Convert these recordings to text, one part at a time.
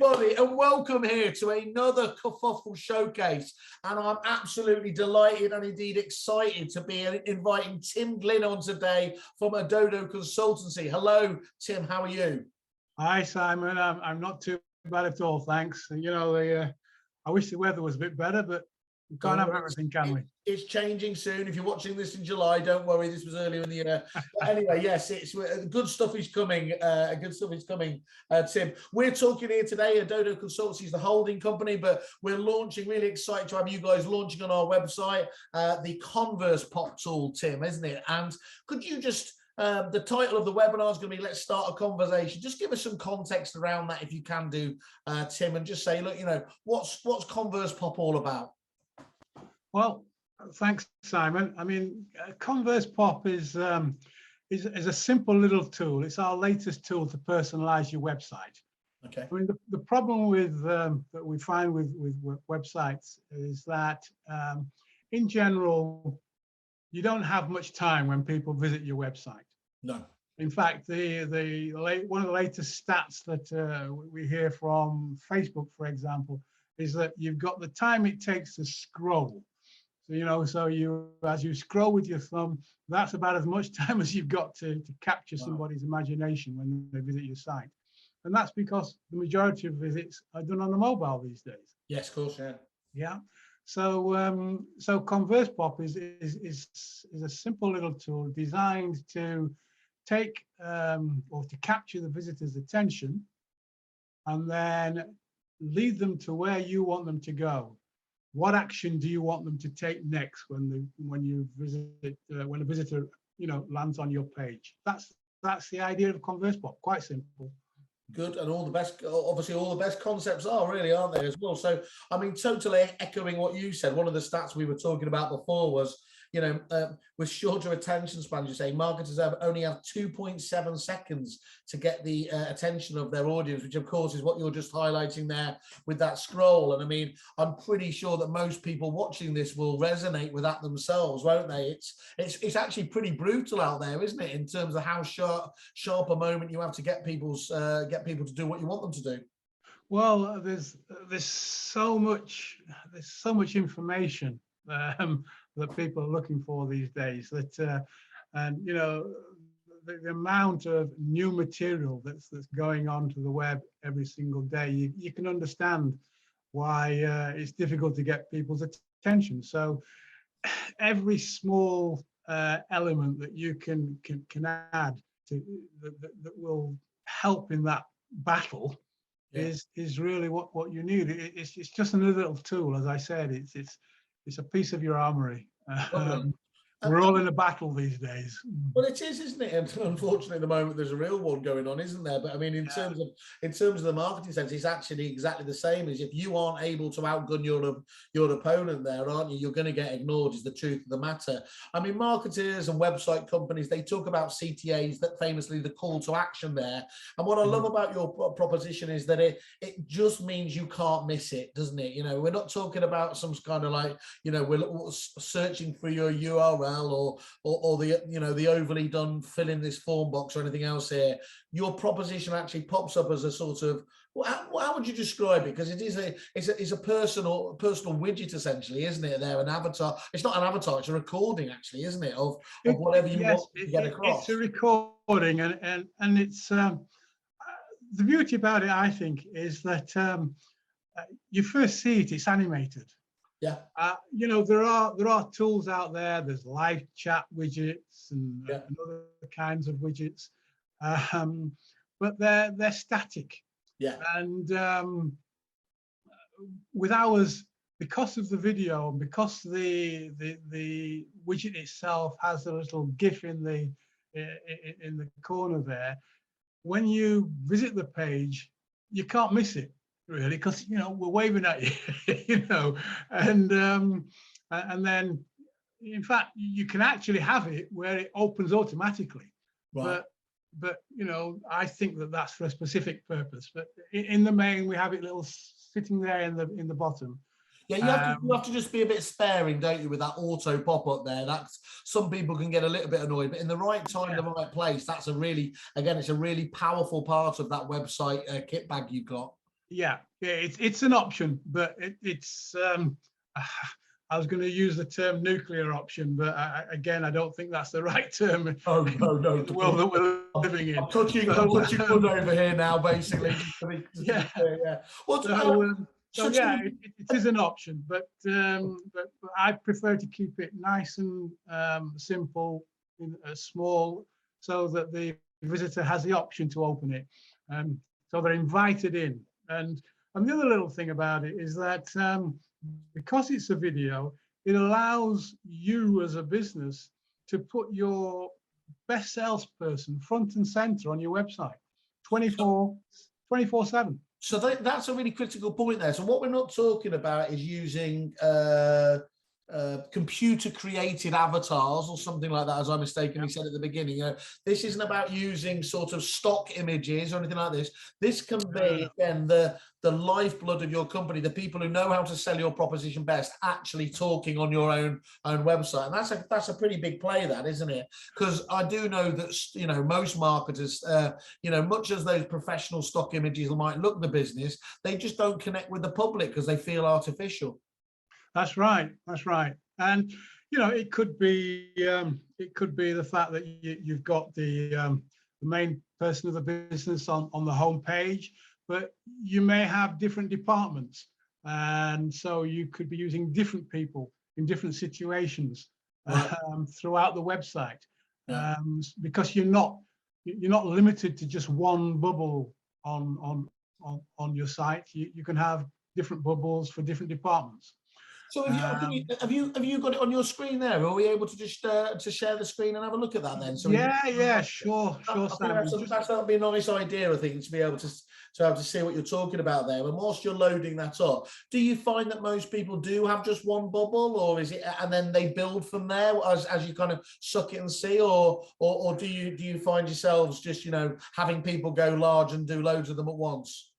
everybody, and welcome here to another Kerfuffle showcase. And I'm absolutely delighted and indeed excited to be inviting Tim Glynn on today from Adodo Consultancy. Hello, Tim. How are you? Hi, Simon. I'm not too bad at all, thanks. You know, I wish the weather was a bit better, but we can't have everything, can we? It's changing soon. If you're watching this in July, don't worry. This was earlier in the year. But anyway, yes, it's good stuff is coming. Good stuff is coming, Tim. We're talking here today. Adodo Consultancy is the holding company, but we're launching. Really excited to have you guys launching on our website the ConversePop tool, Tim, isn't it? And could you just the title of the webinar is going to be "Let's Start a Conversation." Just give us some context around that, if you can do, Tim, and just say, look, you know, what's ConversePop all about? Well, thanks, Simon. I mean, ConversePop is a simple little tool. It's our latest tool to personalize your website. Okay. I mean, the problem with that we find with websites is that in general, you don't have much time when people visit your website. No. In fact, one of the latest stats that we hear from Facebook, for example, is that you've got the time it takes to scroll. So, you know, as you scroll with your thumb, that's about as much time as you've got to capture somebody's imagination when they visit your site. And that's because the majority of visits are done on the mobile these days. Yes, of course, yeah. Yeah. So ConversePop is a simple little tool designed to take or to capture the visitor's attention and then lead them to where you want them to go. What action do you want them to take next when a visitor, you know, lands on your page? That's the idea of ConversePop. Quite simple. Good, and all the best, obviously all the best concepts are, really, aren't they, as well? So, I mean, totally echoing what you said, one of the stats we were talking about before was, you know, with shorter attention spans, you say marketers only have 2.7 seconds to get the attention of their audience, which of course is what you're just highlighting there with that scroll. And I mean, I'm pretty sure that most people watching this will resonate with that themselves, won't they? It's actually pretty brutal out there, isn't it, in terms of how sharp a moment you have to get people to do what you want them to do. Well, there's so much information that people are looking for these days, that and you know, the amount of new material that's going onto the web every single day, you can understand why it's difficult to get people's attention. So every small element that you can add to that will help in that battle is really what you need. It's just another little tool. As I said, it's a piece of your armory. We're all in a battle these days. Well, it is, isn't it? And unfortunately, at the moment, there's a real one going on, isn't there? But I mean, in terms of the marketing sense, it's actually exactly the same. As if you aren't able to outgun your opponent there, aren't you? You're going to get ignored. Is the truth of the matter. I mean, marketers and website companies, they talk about CTAs, that famously the call to action there. And what I love about your proposition is that it just means you can't miss it, doesn't it? You know, we're not talking about some kind of like, you know, we're searching for your URL or the, you know, the overly done fill in this form box or anything else here. Your proposition actually pops up as a sort of, how would you describe it? Because it's a personal widget essentially, isn't it? There, an avatar. It's not an avatar; it's a recording, actually, isn't it? Of whatever you want to get across. It's a recording, and it's the beauty about it, I think, is that you first see it; it's animated. Yeah. You know, there are tools out there. There's live chat widgets and other kinds of widgets, but they're static. Yeah. And with ours, because of the video and because the widget itself has a little GIF in the corner there, when you visit the page, you can't miss it, really, because, you know, we're waving at you, you know, and then in fact you can actually have it where it opens automatically. Right. But you know, I think that's for a specific purpose. But in the main, we have it little sitting there in the bottom. Yeah, you have to just be a bit sparing, don't you, with that auto pop-up there. That's, some people can get a little bit annoyed, but in the right time, the right place, that's a really, again, it's a really powerful part of that website kit bag you've got. Yeah, it's an option, but it's I was going to use the term nuclear option, but again, I don't think that's the right term. Oh no, in the world that we're living in. I'm touching wood over here now, basically. Yeah. Yeah. Well, So yeah, it is an option, but I prefer to keep it nice and simple, small, so that the visitor has the option to open it. So they're invited in. And the other little thing about it is that because it's a video, it allows you as a business to put your best salesperson front and center on your website 24/7. So that's a really critical point there. So what we're not talking about is using computer created avatars or something like that, as I mistakenly said at the beginning. This isn't about using sort of stock images or anything like this. This can be, again, the lifeblood of your company, the people who know how to sell your proposition best, actually talking on your own website. And that's a pretty big play, that, isn't it? Because I do know that, you know, most marketers, you know, much as those professional stock images might look the business, they just don't connect with the public because they feel artificial. That's right. That's right. And you know, it could be the fact that you've got the main person of the business on the home page, but you may have different departments, and so you could be using different people in different situations throughout the website, because you're not limited to just one bubble on your site. You can have different bubbles for different departments. So have you got it on your screen there? Are we able to just to share the screen and have a look at that then? So sure, Sam. That'd be a nice idea, I think, to be able to see what you're talking about there. And whilst you're loading that up, do you find that most people do have just one bubble, or is it, and then they build from there as you kind of suck it and see, or do you find yourselves just, you know, having people go large and do loads of them at once?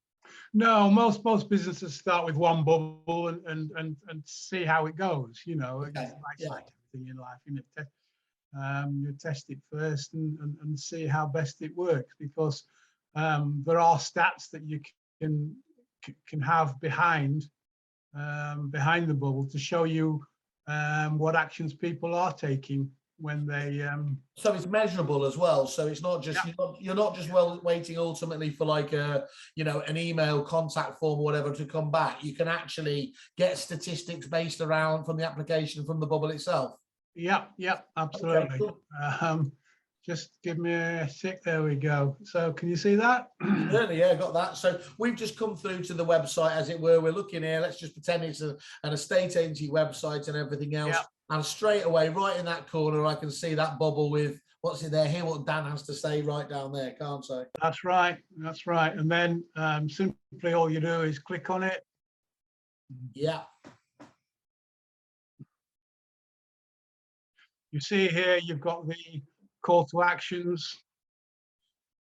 No, most businesses start with one bubble and see how it goes. You know, like everything in life, you test it first and see how best it works, because there are stats that you can have behind the bubble to show you what actions people are taking when they so it's measurable as well, so it's not just you're not just waiting ultimately for like a, you know, an email contact form or whatever to come back. You can actually get statistics based around from the application, from the bubble itself. Yeah, absolutely. Okay, cool. Just give me a sec. There we go. So can you see that? Certainly, yeah, got that. So we've just come through to the website, as it were. We're looking here. Let's just pretend it's an estate agency website and everything else. Yep. And straight away, right in that corner, I can see that bubble with what's in there. Hear what Dan has to say right down there, can't I? That's right. That's right. And then simply all you do is click on it. Yeah. You see here, you've got the call to actions.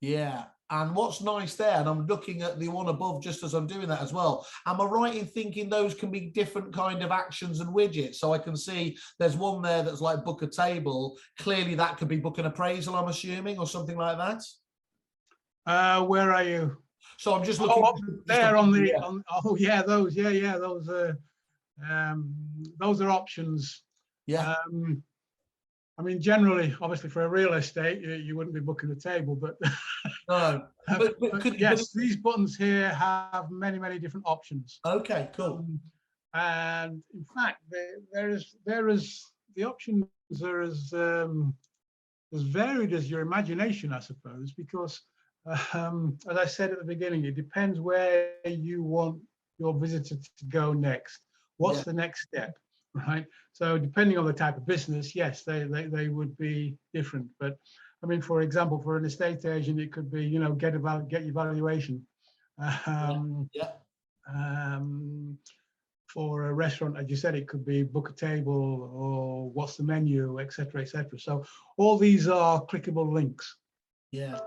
Yeah. And what's nice there, and I'm looking at the one above just as I'm doing that as well, am I right in thinking those can be different kind of actions and widgets? So I can see there's one there that's like book a table. Clearly that could be book an appraisal, I'm assuming, or something like that. Where are you? So I'm just looking up there on the those are options. Yeah. I mean, generally, obviously, for a real estate, you wouldn't be booking a table, but no. Yes, these buttons here have many different options. Okay, cool. And in fact, there is the options are as varied as your imagination, I suppose, because as I said at the beginning, it depends where you want your visitor to go next. What's the next step? Right. So depending on the type of business, yes, they would be different. But I mean, for example, for an estate agent, it could be, you know, get your valuation. For a restaurant, as you said, it could be book a table or what's the menu, etc., etc. So all these are clickable links. Yeah.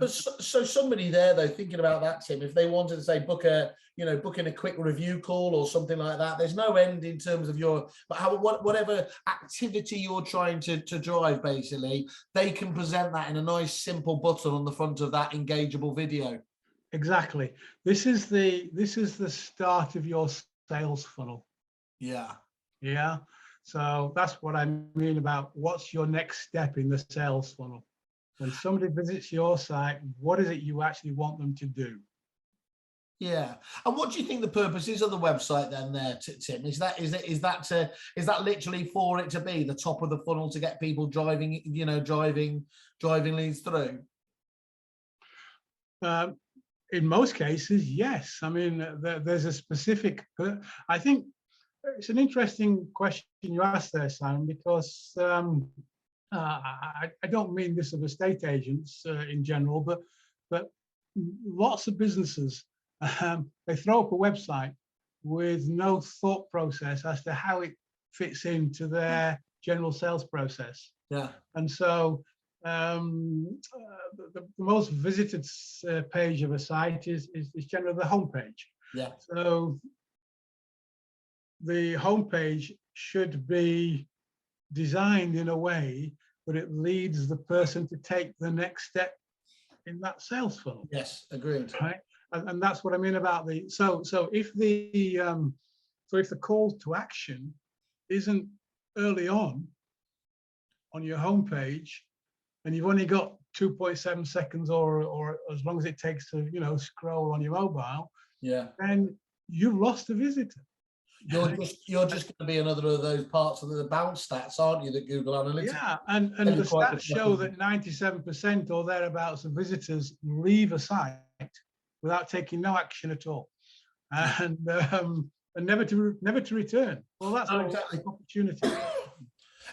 So somebody there, though, thinking about that, Tim, if they wanted to say book in a quick review call or something like that, there's no end in terms of whatever activity you're trying to drive, basically, they can present that in a nice simple button on the front of that engageable video. Exactly. This is the start of your sales funnel. Yeah. Yeah. So that's what I mean about what's your next step in the sales funnel. When somebody visits your site, what is it you actually want them to do? Yeah. And what do you think the purpose is of the website then there, Tim? Is that literally for it to be the top of the funnel to get people driving leads through? In most cases, yes. I mean, there's a specific, I think it's an interesting question you asked there, Simon, because I don't mean this of estate agents in general, but lots of businesses, they throw up a website with no thought process as to how it fits into their general sales process. Yeah. And so the most visited page of a site is generally the homepage. Yeah. So the homepage should be designed in a way that it leads the person to take the next step in that sales funnel. Yes, agreed. Right, and that's what I mean about the so if the call to action isn't early on your homepage, and you've only got 2.7 seconds or as long as it takes to scroll on your mobile, yeah, then you've lost a visitor. You're just going to be another of those parts of the bounce stats, aren't you, that Google Analytics? Yeah, and the stats show that 97% or thereabouts of visitors leave a site without taking no action at all, and never to return. Well, that's exactly an opportunity.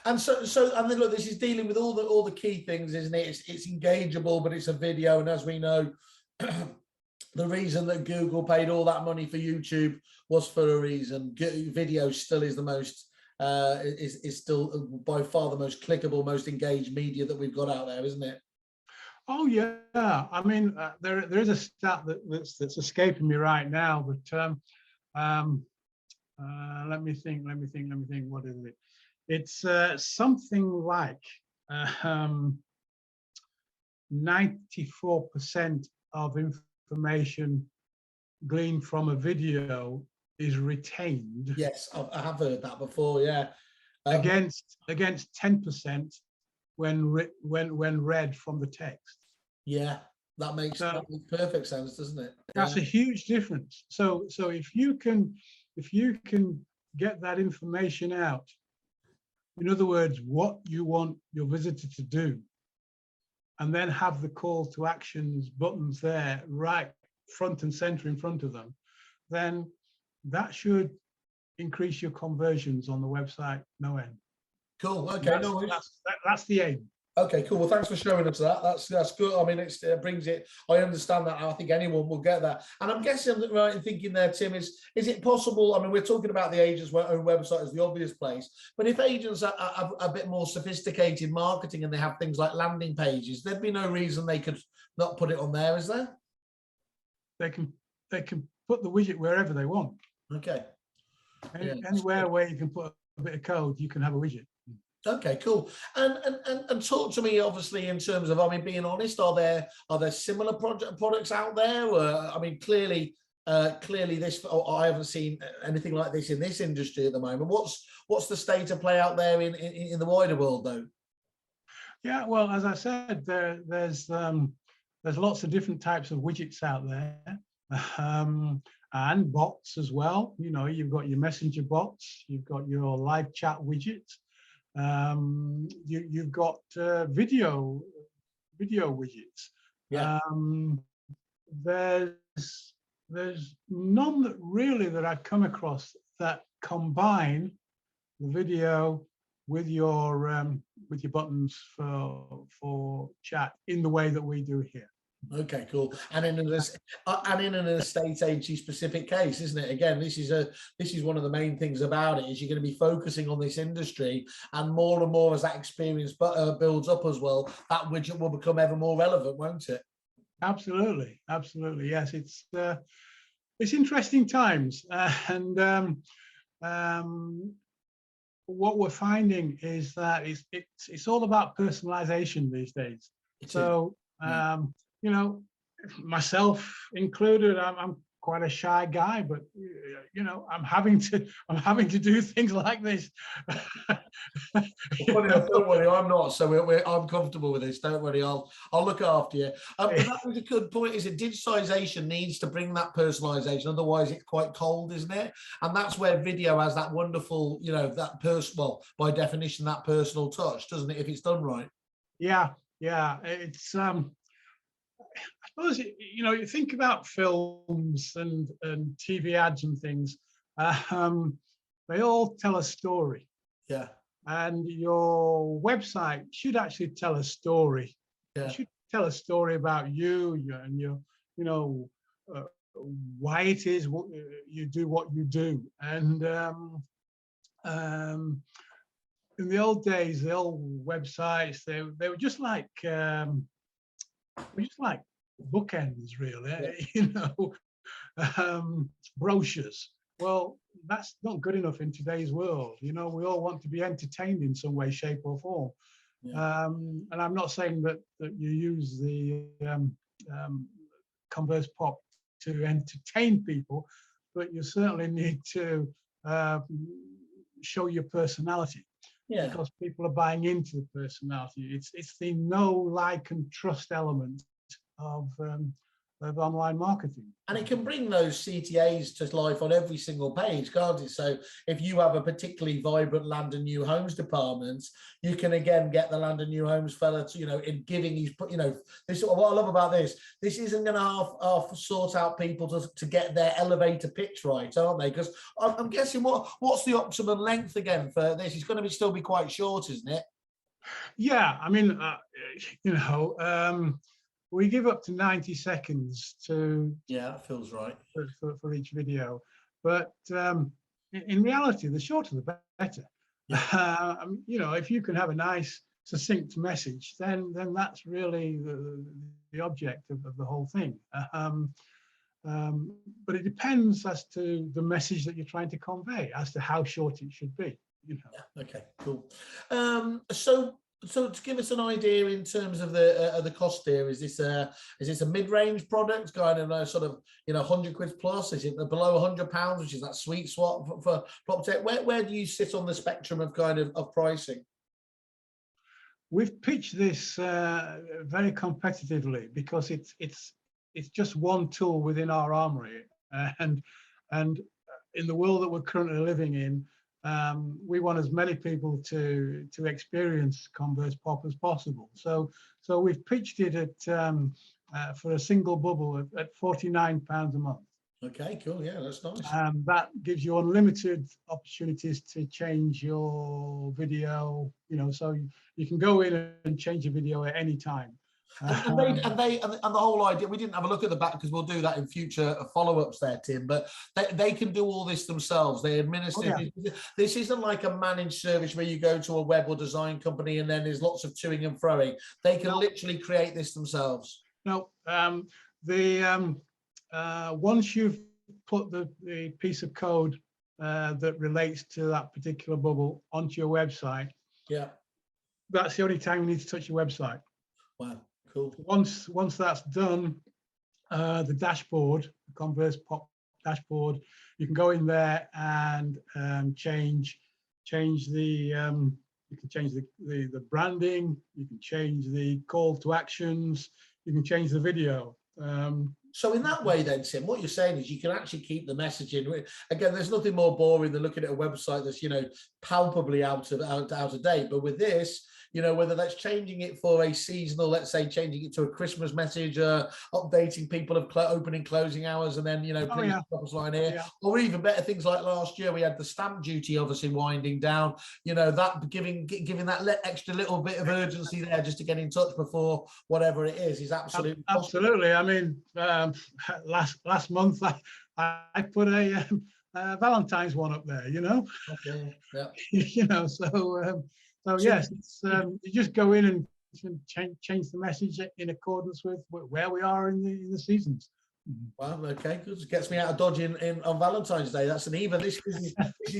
And and then look, this is dealing with all the key things, isn't it? It's engageable, but it's a video, and as we know, the reason that Google paid all that money for YouTube was for a reason. Video still is the most is still by far the most clickable, most engaged media that we've got out there, isn't it? Oh yeah, I mean there is a stat that's escaping me right now, but let me think. What is it? It's something like 94% of information gleaned from a video is retained. Yes, I have heard that before. Yeah, against 10% when read from the text. Yeah, that makes perfect sense, doesn't it? That's a huge difference. So if you can get that information out, in other words, what you want your visitor to do, and then have the call to actions buttons there right front and center in front of them, then that should increase your conversions on the website no end. Cool. Okay. That's the aim. Okay, cool. Well, thanks for showing us that. That's good. I mean, it brings it. I understand that. I think anyone will get that. And I'm guessing right in thinking there, Tim, is it possible? I mean, we're talking about the agent's own website as the obvious place, but if agents are a bit more sophisticated marketing and they have things like landing pages, there'd be no reason they could not put it on there, is there? They can put the widget wherever they want. Okay. Anywhere where you can put a bit of code, you can have a widget. Okay, cool. And talk to me, obviously, in terms of, I mean, being honest, are there similar products out there? I mean, clearly this, I haven't seen anything like this in this industry at the moment. What's the state of play out there in the wider world, though? Yeah, well, as I said, there's lots of different types of widgets out there, and bots as well. You know, you've got your messenger bots, you've got your live chat widget. You've got video widgets. Yeah. There's none that I've come across that combine the video with your buttons for chat in the way that we do here. Okay, cool. And in an estate agency specific case, isn't it? Again, this is one of the main things about it, is you're going to be focusing on this industry, and more as that experience builds up as well, that widget will become ever more relevant, won't it? Absolutely, yes. It's interesting times, and what we're finding is that it's all about personalization these days. So you know, myself included, I'm quite a shy guy, but you know, I'm having to do things like this. Funny enough, don't worry, I'm not. So I'm comfortable with this. Don't worry, I'll look after you. But that was a good point. Is it digitization needs to bring that personalization? Otherwise, it's quite cold, isn't it? And that's where video has that wonderful, you know, that personal, by definition, that personal touch, doesn't it? If it's done right. Yeah, yeah. It's I suppose, you know, you think about films and TV ads and things. They all tell a story. Yeah. And your website should actually tell a story. Yeah. It should tell a story about you and your, you know, why it is you do what you do. And in the old days, the old websites, they were just like bookends, really. Yeah. You know, brochures. Well, that's not good enough in today's world. You know, we all want to be entertained in some way, shape, or form. Yeah. And I'm not saying that you use the ConversePop to entertain people, but you certainly need to show your personality. Yeah. Because people are buying into the personality. It's the know, like, and trust element of online marketing. And it can bring those CTAs to life on every single page, can't it? So if you have a particularly vibrant land and new homes department, you can again get the land and new homes fella to, you know, in giving his, you know, this, what I love about this isn't going to half sort out people to get their elevator pitch right, aren't they? Because I'm guessing what's the optimum length again for this? It's going to still be quite short, isn't it? Yeah, I mean, you know, we give up to 90 seconds to... Yeah, that feels right. For each video. But in reality, the shorter the better. Yeah. You know, if you can have a nice, succinct message, then that's really the object of the whole thing. But it depends as to the message that you're trying to convey, as to how short it should be. You know. Yeah, okay, cool. So to give us an idea in terms of the cost here, is this a mid-range product going in a sort of, you know, 100 quid plus? Is it below £100, which is that sweet spot for PropTech? Where do you sit on the spectrum of kind of pricing? We've pitched this very competitively because it's just one tool within our armory, and in the world that we're currently living in, we want as many people to experience ConversePop as possible. So we've pitched it at for a single bubble at £49 a month. Okay, cool. Yeah, that's nice. That gives you unlimited opportunities to change your video. You know, so you can go in and change your video at any time. And the whole idea, we didn't have a look at the back because we'll do that in future follow-ups there, Tim, but they can do all this themselves. They administer. Oh, yeah. This isn't like a managed service where you go to a web or design company and then there's lots of toing and froing. They can literally create this themselves. No, once you've put the piece of code that relates to that particular bubble onto your website, yeah, that's the only time you need to touch your website. Wow. Cool. Once that's done, the dashboard, the ConversePop dashboard, you can go in there and change the you can change the branding, you can change the call to actions, you can change the video. So in that way then, Tim, what you're saying is you can actually keep the messaging. Again, there's nothing more boring than looking at a website that's, you know, palpably out of date. But with this, you know, whether that's changing it for a seasonal, let's say changing it to a Christmas message, updating people of opening, closing hours, and then, you know, please drop us line here, or even better things like last year, we had the stamp duty obviously winding down, you know, that giving that extra little bit of urgency there just to get in touch before whatever it is absolutely possible. Absolutely. I mean, last month I put a Valentine's one up there, you know. Okay. Yeah. You know, so yes, it's, you just go in and change the message in accordance with where we are in the seasons. Well, okay, good. Gets me out of Dodge on Valentine's Day. That's an even. This is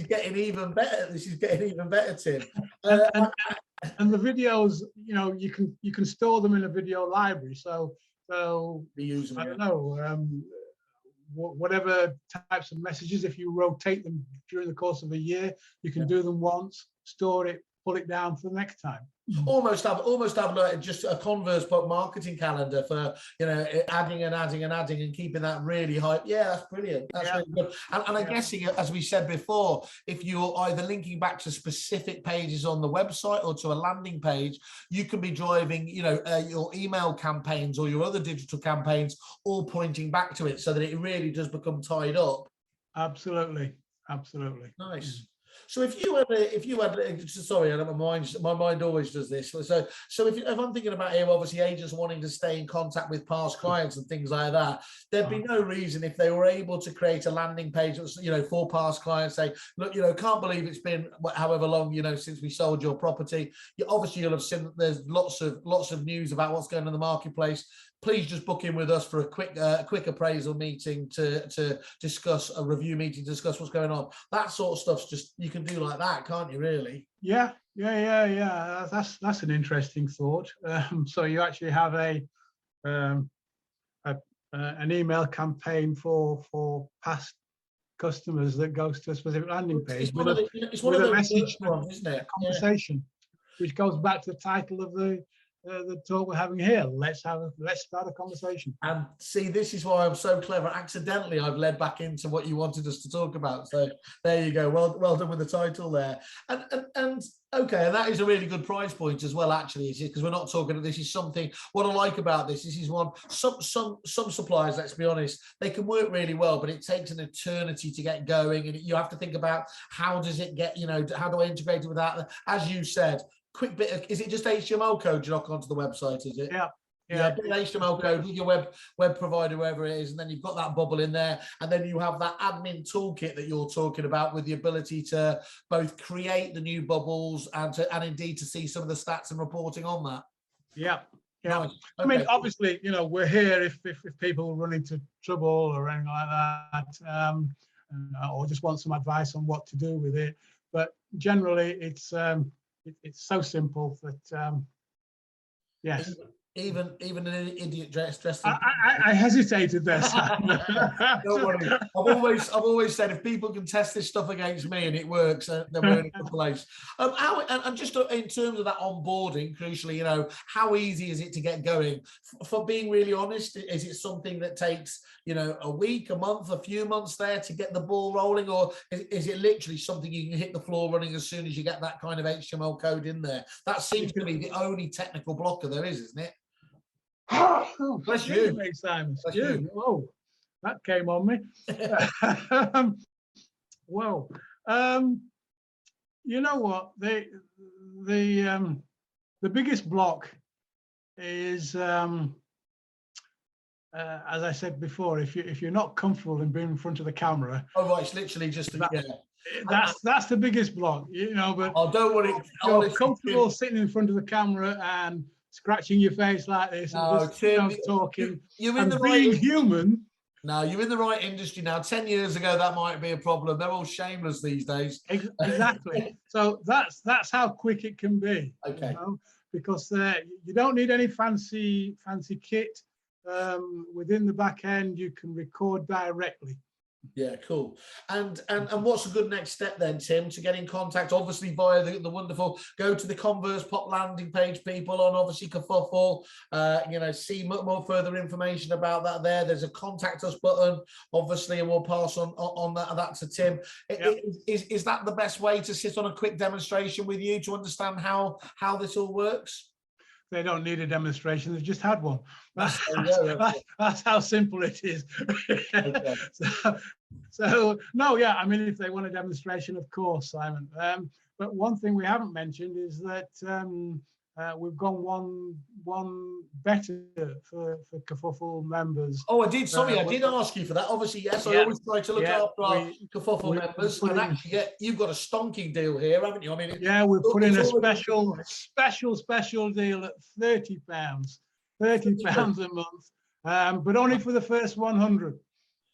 getting even better. This is getting even better, Tim. And the videos, you know, you can store them in a video library. So So reusing I them. don't know, whatever types of messages, if you rotate them during the course of a year, you can do them once, store it, pull it down for the next time. Almost have like just a ConversePop marketing calendar for, you know, adding and keeping that really high. Yeah, that's brilliant. That's really good. And I'm guessing, as we said before, if you're either linking back to specific pages on the website or to a landing page, you can be driving, you know, your email campaigns or your other digital campaigns all pointing back to it, so that it really does become tied up. Absolutely. Nice. So if you had, sorry, my mind always does this. So if I'm thinking about here, obviously agents wanting to stay in contact with past clients and things like that, there'd be no reason if they were able to create a landing page, you know, for past clients, say, look, you know, can't believe it's been however long, you know, since we sold your property. Obviously you'll have seen that there's lots of news about what's going on in the marketplace. Please just book in with us for a quick appraisal meeting to discuss a review meeting, to discuss what's going on. That sort of stuff's just, you can do like that, can't you, really? Yeah. That's an interesting thought. So you actually have an email campaign for past customers that goes to a specific landing page with a message, isn't it? Conversation, which goes back to the title of the talk we're having here. Let's start a conversation. And see, this is why I'm so clever. Accidentally, I've led back into what you wanted us to talk about. So there you go. Well done with the title there. And okay, and that is a really good price point as well, actually, because we're not talking. This is something. What I like about this is one. Some suppliers, let's be honest, they can work really well, but it takes an eternity to get going, and you have to think about how does it get. You know, how do I integrate it with that? As you said. Quick bit of, is it just HTML code you knock onto the website, is it? Yeah, bit of HTML code with your web provider, wherever it is, and then you've got that bubble in there, and then you have that admin toolkit that you're talking about, with the ability to both create the new bubbles and indeed to see some of the stats and reporting on that. Yeah. Nice. Okay. I mean, obviously, you know, we're here if people run into trouble or anything like that, or just want some advice on what to do with it. But generally, it's so simple that yes. Even an idiot dressed. I hesitated there. Don't worry. I've always said if people can test this stuff against me and it works, then we're in a good place. And just in terms of that onboarding, crucially, you know, how easy is it to get going? For being really honest, is it something that takes, you know, a week, a month, a few months there to get the ball rolling, or is it literally something you can hit the floor running as soon as you get that kind of HTML code in there? That seems to be the only technical blocker there is, isn't it? Oh, bless you, Simon. Bless you. Oh, that came on me. Well, you know what? The biggest block is, as I said before, if you're not comfortable in being in front of the camera. Oh right, it's literally just that's the biggest block, you know. But don't worry, you're comfortable sitting in front of the camera and scratching your face like this, and just, Tim, talking. You're in the being human. No, you're in the right industry now. 10 years ago, that might be a problem. They're all shameless these days. Exactly. So that's how quick it can be. Okay. You know? Because you don't need any fancy kit. Within the back end, you can record directly. Yeah, cool. And what's a good next step then, Tim, to get in contact? Obviously via the wonderful, go to the ConversePop landing page, people, on obviously Kerfuffle, you know, see more further information about that there. There's a contact us button, obviously, and we'll pass on that to Tim. Yep. Is that the best way to sit on a quick demonstration with you to understand how this all works? They don't need a demonstration, they've just had one. That's how simple it is. Okay. So no, yeah, I mean, if they want a demonstration, of course, Simon. But one thing we haven't mentioned is that we've gone one better for Kerfuffle members. Oh, I did. Sorry, I did ask you for that. Obviously, yes, I always try to look after our Kerfuffle members. And actually, you've got a stonking deal here, haven't you? I mean, we've put in a special deal at £30 a month, but only for the first 100.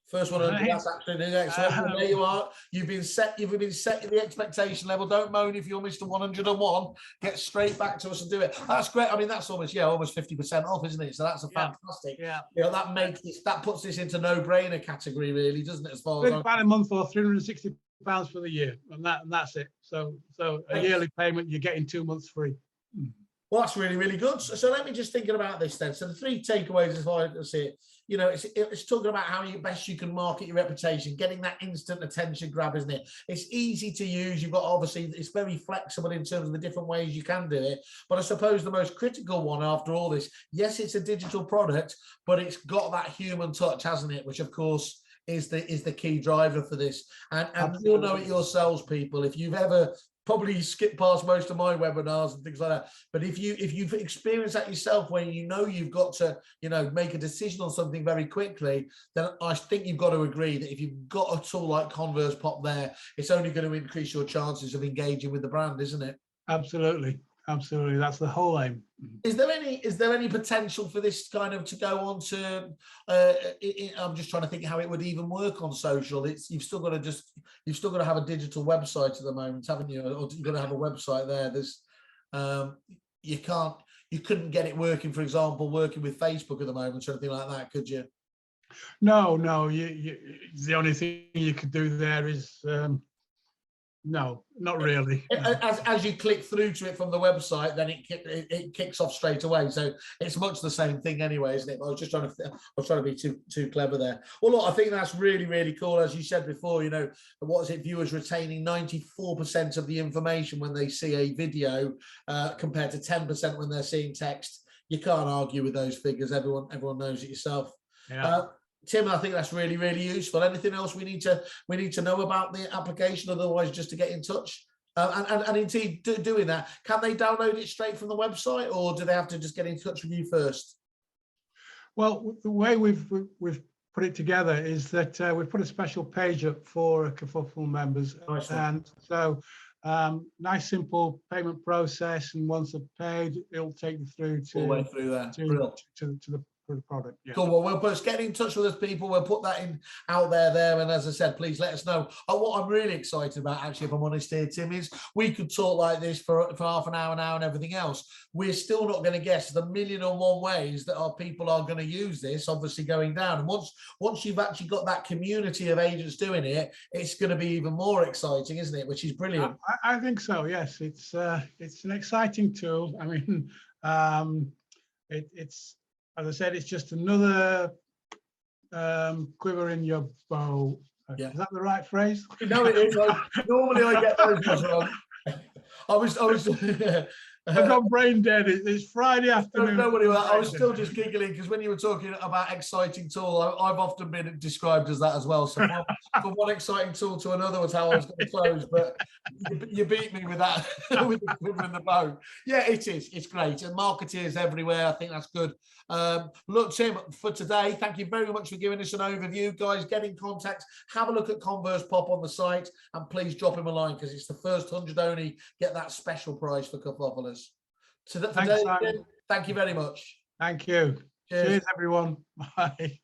First 100, that's absolutely excellent. Well, there you are. You've been setting the expectation level. Don't moan if you're Mr. 101. Get straight back to us and do it. That's great. I mean, that's almost 50% off, isn't it? So that's a fantastic. Yeah. You know, that puts this into no-brainer category, really, doesn't it? As far as £30 a month or £360 for the year, and that's it. So a yearly payment, you're getting 2 months free. Well, that's really, really good. So let me just thinking about this then. So the 3 takeaways, as I see it, you know, it's talking about how best you can market your reputation, getting that instant attention grab, isn't it? It's easy to use. You've got, obviously, it's very flexible in terms of the different ways you can do it. But I suppose the most critical one after all this, yes, it's a digital product, but it's got that human touch, hasn't it? Which, of course, is the key driver for this. And you'll know it yourselves, people, if you've ever probably skip past most of my webinars and things like that. But if you've experienced that yourself, where you know you've got to, you know, make a decision on something very quickly, then I think you've got to agree that if you've got a tool like ConversePop there, it's only going to increase your chances of engaging with the brand, isn't it? Absolutely. Absolutely. That's the whole aim. Is there any potential for this kind of to go on to? I'm just trying to think how it would even work on social. You've still got to have a digital website at the moment, haven't you? Or you've got to have a website there. There's you couldn't get it working, for example, working with Facebook at the moment or anything like that, could you? No. The only thing you could do there is. No, not really. As you click through to it from the website, then it kicks off straight away. So it's much the same thing anyway, isn't it? I was trying to be too clever there. Well, look, I think that's really, really cool. As you said before, you know, what is it? Viewers retaining 94% of the information when they see a video, compared to 10% when they're seeing text. You can't argue with those figures. Everyone knows it yourself. Yeah. Tim, I think that's really, really useful. Anything else we need to know about the application? Otherwise, just to get in touch. And indeed, doing that, can they download it straight from the website, or do they have to just get in touch with you first? Well, the way we've put it together is that we've put a special page up for Kerfuffle members, and so nice simple payment process. And once they're paid, it'll take you through to all the way through there to the product. Yeah. Cool. Well, we'll just get in touch with us, people. We'll put that in out there. And as I said, please let us know. What I'm really excited about, actually, if I'm honest here, Tim, is we could talk like this for half an hour now and everything else. We're still not going to guess the 1,000,001 ways that our people are going to use this, obviously going down. And once you've actually got that community of agents doing it, it's going to be even more exciting, isn't it? Which is brilliant. I think so. Yes, it's an exciting tool. I mean, it's. As I said, it's just another quiver in your bow. Yeah. Is that the right phrase? No, it is. Normally I get those wrong. I was I've got brain dead. It's Friday afternoon. I was still just giggling because when you were talking about exciting tool, I've often been described as that as well. So from one exciting tool to another was how I was going to close. But you beat me with that, with the quiver in the bow. Yeah, it is. It's great. And marketeers everywhere. I think that's good. Look, Tim, for today, thank you very much for giving us an overview. Guys, get in contact. Have a look at ConversePop on the site. And please drop him a line because it's the first 100 only. Get that special price for Kerfufflers. So thank you very much. Thank you. Cheers everyone. Bye.